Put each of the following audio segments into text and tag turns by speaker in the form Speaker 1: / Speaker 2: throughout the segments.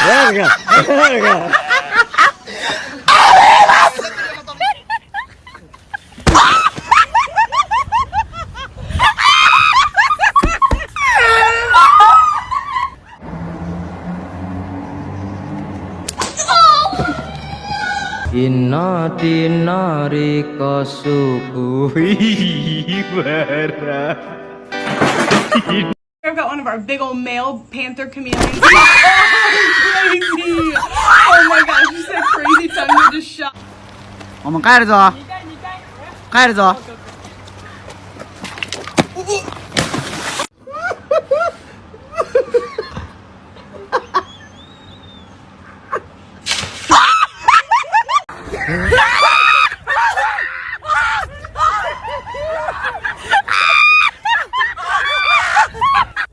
Speaker 1: Verga, verga. Inna dinari kasukuhi bara.
Speaker 2: I've got one of our big old male panther chameleons. Oh, crazy! Oh my gosh, you said crazy tongue, you just shot.
Speaker 1: 我们开着走，开着走。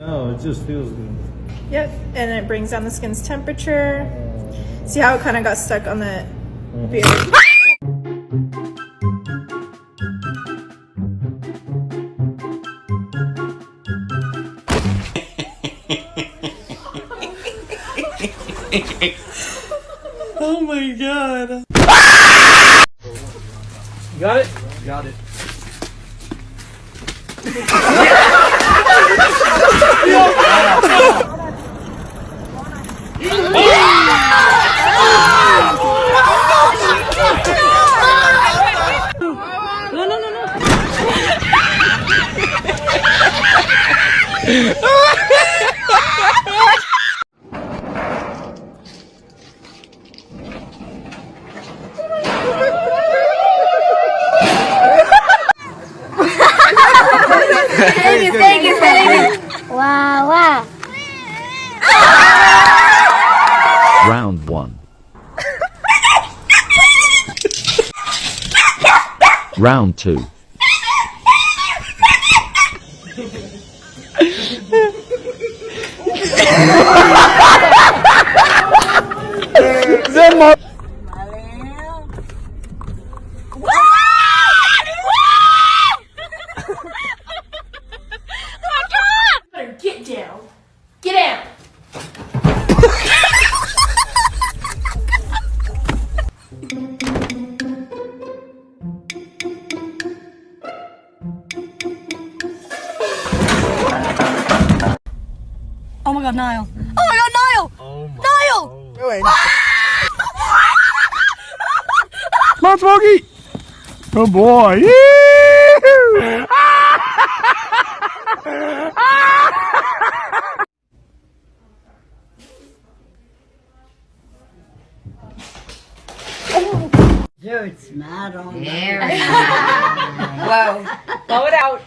Speaker 3: Oh, it just feels good.
Speaker 4: Yep, and it brings down the skin's temperature. See how it kind of got stuck on the beard?
Speaker 1: Oh my god.
Speaker 3: You got it? Got it.
Speaker 5: Thank you, baby. Wow, wow.
Speaker 6: Round 1. Round 2.
Speaker 2: Get down. Get down. Oh my god, Niall. Oh my god, Niall! Niall!
Speaker 3: Come on, Smokey! Good boy!
Speaker 5: Dirt smart on
Speaker 2: Whoa. Blow it out.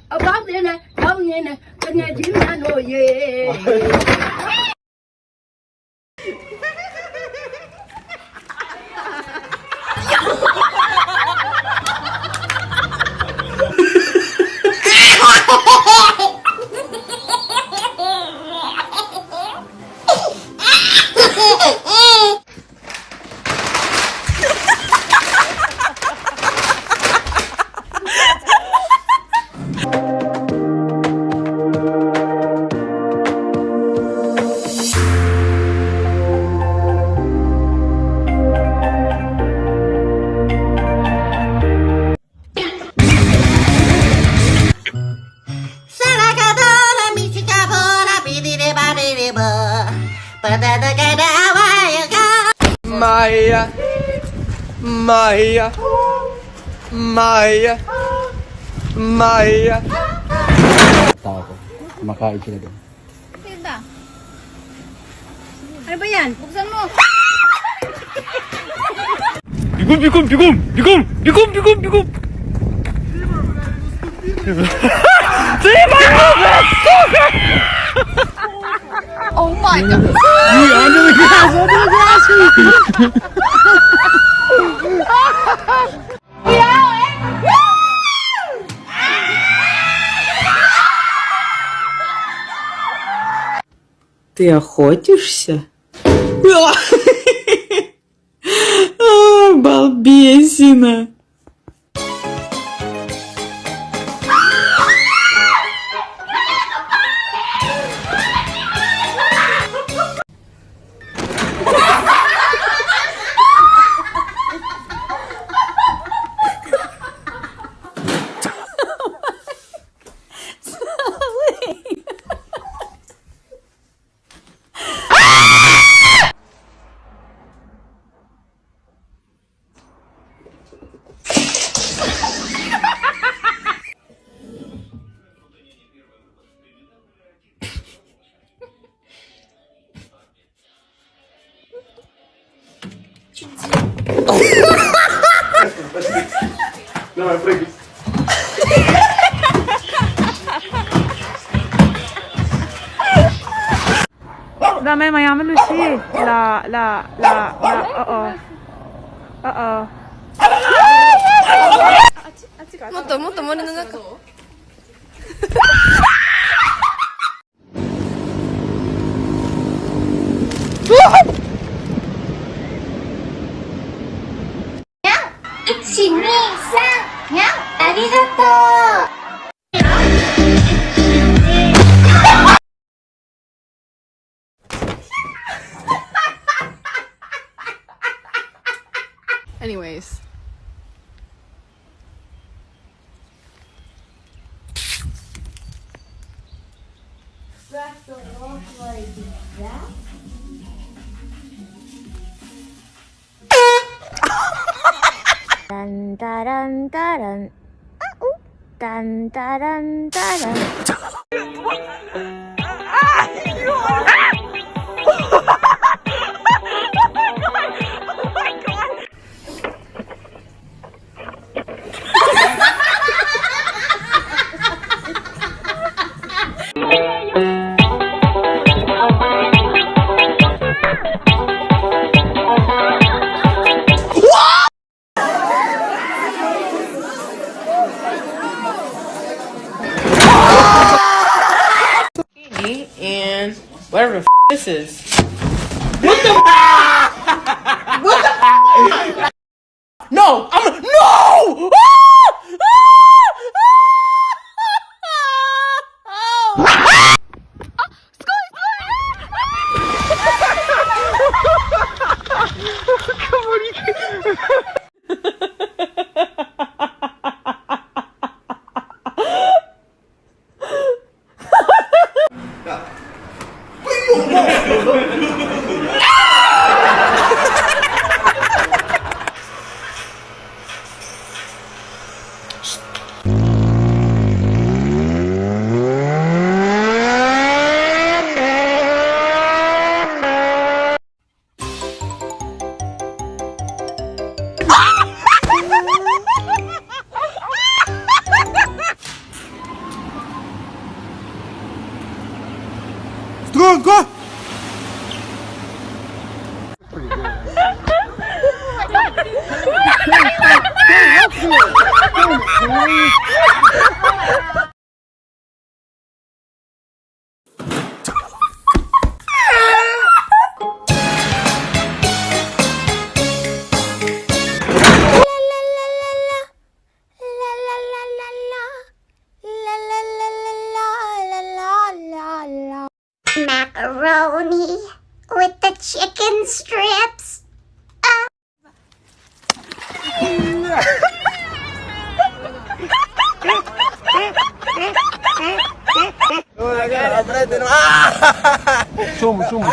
Speaker 5: About then, down in, when I do not know, yeah.
Speaker 1: Maya, Maya, Maya, Maya.
Speaker 3: Tao ko. Kumakain sila doon.
Speaker 5: Sita. Ano ba yan? Buksan mo.
Speaker 3: Bigum, bigum, bigum, bigum, bigum, bigum, bigum.
Speaker 2: Oh my god.
Speaker 3: Under the grass! Under the grass!
Speaker 7: Ты охотишься? Балбесина.
Speaker 3: Давай, прыгай.
Speaker 4: Dami mayaman Lucy. Oo. Oo.
Speaker 2: もっともっと森の中。
Speaker 5: 1、2、3、にゃん、ありがとう。
Speaker 2: Anyways.
Speaker 8: Dun dun dun. Dun dun dun.
Speaker 7: And whatever the this is. No! No!
Speaker 3: Струнко!
Speaker 8: Macaroni with the chicken strips.
Speaker 3: Шум, шум.